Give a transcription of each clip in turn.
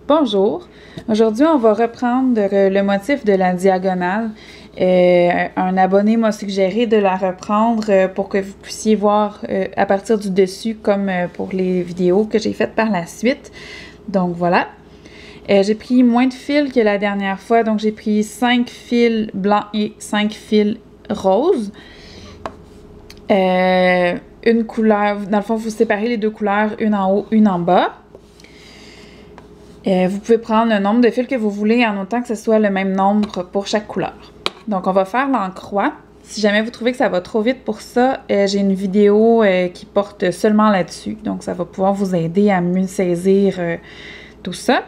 Bonjour, aujourd'hui on va reprendre le motif de la diagonale. Un abonné m'a suggéré de la reprendre pour que vous puissiez voir à partir du dessus comme pour les vidéos que j'ai faites par la suite. Donc voilà. J'ai pris moins de fils que la dernière fois, donc j'ai pris 5 fils blancs et 5 fils roses. Une couleur, dans le fond vous séparez les deux couleurs, une en haut, une en bas. Vous pouvez prendre le nombre de fils que vous voulez en autant que ce soit le même nombre pour chaque couleur. Donc, on va faire l'encroix. Si jamais vous trouvez que ça va trop vite pour ça, j'ai une vidéo qui porte seulement là-dessus. Donc, ça va pouvoir vous aider à mieux saisir tout ça.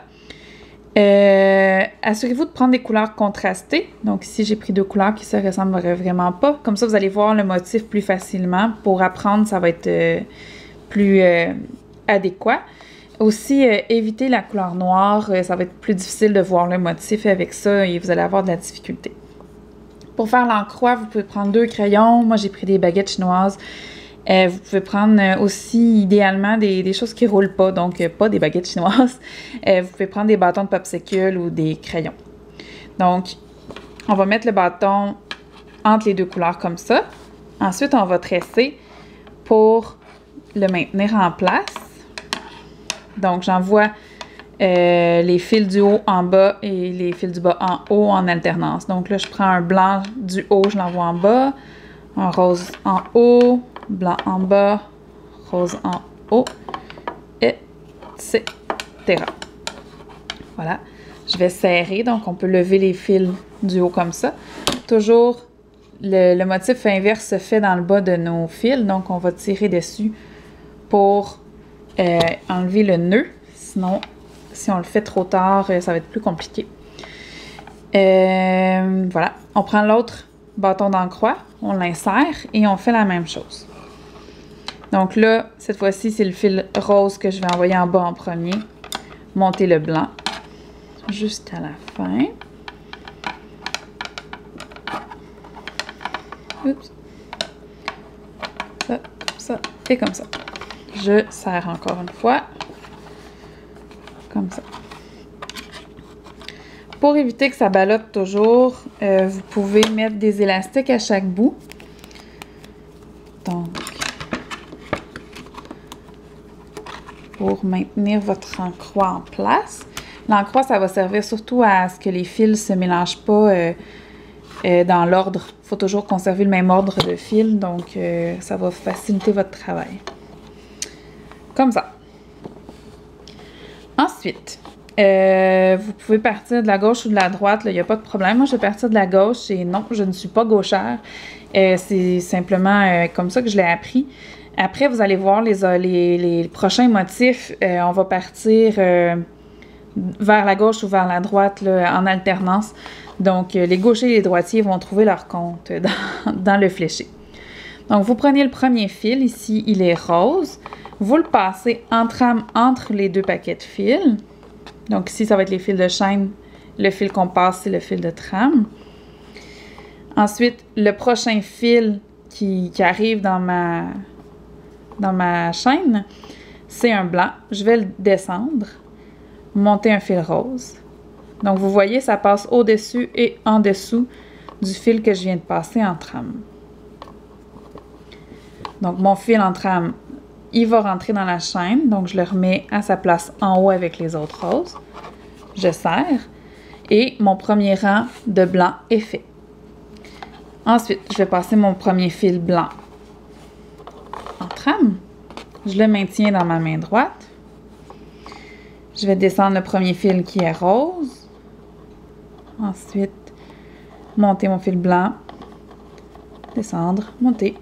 Assurez-vous de prendre des couleurs contrastées. Donc, ici, j'ai pris deux couleurs qui se ressemblent vraiment pas. Comme ça, vous allez voir le motif plus facilement. Pour apprendre, ça va être plus adéquat. Aussi, évitez la couleur noire, ça va être plus difficile de voir le motif avec ça et vous allez avoir de la difficulté. Pour faire l'encroix, vous pouvez prendre 2 crayons. Moi, j'ai pris des baguettes chinoises. Vous pouvez prendre aussi, idéalement, des choses qui ne roulent pas, donc pas des baguettes chinoises. Vous pouvez prendre des bâtons de popsicle ou des crayons. Donc, on va mettre le bâton entre les deux couleurs comme ça. Ensuite, on va tresser pour le maintenir en place. Donc, j'envoie les fils du haut en bas et les fils du bas en haut en alternance. Donc là, je prends un blanc du haut, je l'envoie en bas, un rose en haut, blanc en bas, rose en haut, etc. Voilà. Je vais serrer, donc on peut lever les fils du haut comme ça. Toujours, le motif inverse se fait dans le bas de nos fils, donc on va tirer dessus pour enlever le nœud, sinon si on le fait trop tard, ça va être plus compliqué. Voilà, on prend l'autre bâton d'encroix, on l'insère et on fait la même chose. Donc là, cette fois-ci, c'est le fil rose que je vais envoyer en bas en premier, monter le blanc jusqu'à la fin. Oups. Ça et comme ça. Je serre encore une fois, comme ça. Pour éviter que ça ballotte toujours, vous pouvez mettre des élastiques à chaque bout. Donc, pour maintenir votre encroix en place. L'encroix, ça va servir surtout à ce que les fils ne se mélangent pas dans l'ordre. Il faut toujours conserver le même ordre de fils, donc ça va faciliter votre travail. Comme ça. Ensuite, vous pouvez partir de la gauche ou de la droite, il n'y a pas de problème. Moi, je vais partir de la gauche et non, je ne suis pas gauchère. C'est simplement comme ça que je l'ai appris. Après, vous allez voir les prochains motifs. On va partir vers la gauche ou vers la droite là, en alternance. Donc, les gauchers et les droitiers vont trouver leur compte dans le fléché. Donc, vous prenez le premier fil. Ici, il est rose. Vous le passez en trame entre les deux paquets de fils. Donc ici, ça va être les fils de chaîne. Le fil qu'on passe, c'est le fil de trame. Ensuite, le prochain fil qui arrive dans ma chaîne, c'est un blanc. Je vais le descendre, monter un fil rose. Donc vous voyez, ça passe au-dessus et en dessous du fil que je viens de passer en trame. Donc mon fil en trame, il va rentrer dans la chaîne, donc je le remets à sa place en haut avec les autres roses. Je serre et mon premier rang de blanc est fait. Ensuite, je vais passer mon premier fil blanc en trame. Je le maintiens dans ma main droite. Je vais descendre le premier fil qui est rose. Ensuite, monter mon fil blanc, descendre, monter.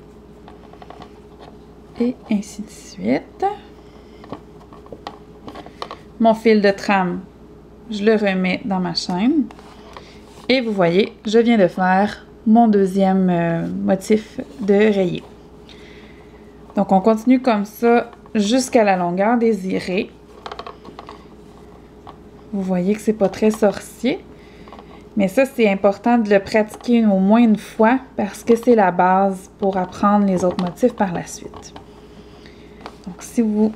Et ainsi de suite. Mon fil de trame, je le remets dans ma chaîne. Et vous voyez, je viens de faire mon deuxième motif de rayé. Donc, on continue comme ça jusqu'à la longueur désirée. Vous voyez que c'est pas très sorcier. Mais ça, c'est important de le pratiquer au moins une fois parce que c'est la base pour apprendre les autres motifs par la suite. Donc, si vous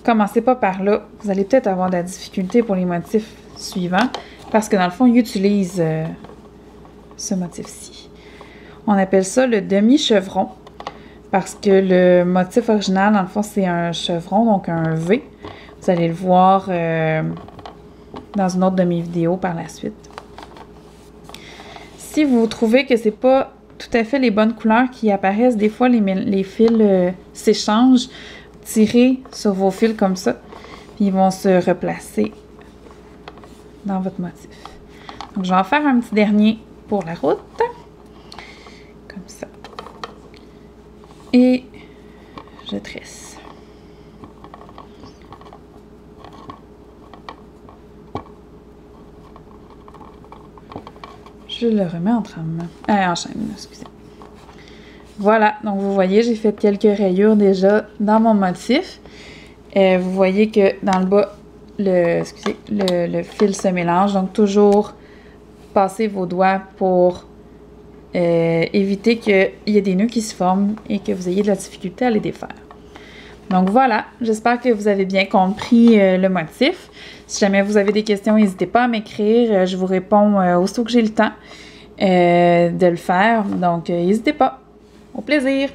commencez pas par là. Vous allez peut-être avoir de la difficulté pour les motifs suivants parce que dans le fond, ils utilisent ce motif-ci. On appelle ça le demi-chevron parce que le motif original, dans le fond, c'est un chevron, donc un V. Vous allez le voir dans une autre de mes vidéos par la suite. Si vous trouvez que c'est pas tout à fait les bonnes couleurs qui apparaissent, des fois les fils s'échangent, tirez sur vos fils comme ça, puis ils vont se replacer dans votre motif. Donc je vais en faire un petit dernier pour la route, comme ça. Et je tresse. Je le remets en chaîne, excusez. Voilà, donc vous voyez, j'ai fait quelques rayures déjà dans mon motif. Vous voyez que dans le bas, le fil se mélange. Donc toujours passez vos doigts pour éviter qu'il y ait des nœuds qui se forment et que vous ayez de la difficulté à les défaire. Donc voilà, j'espère que vous avez bien compris le motif. Si jamais vous avez des questions, n'hésitez pas à m'écrire. Je vous réponds aussitôt que j'ai le temps de le faire. Donc n'hésitez pas. Au plaisir!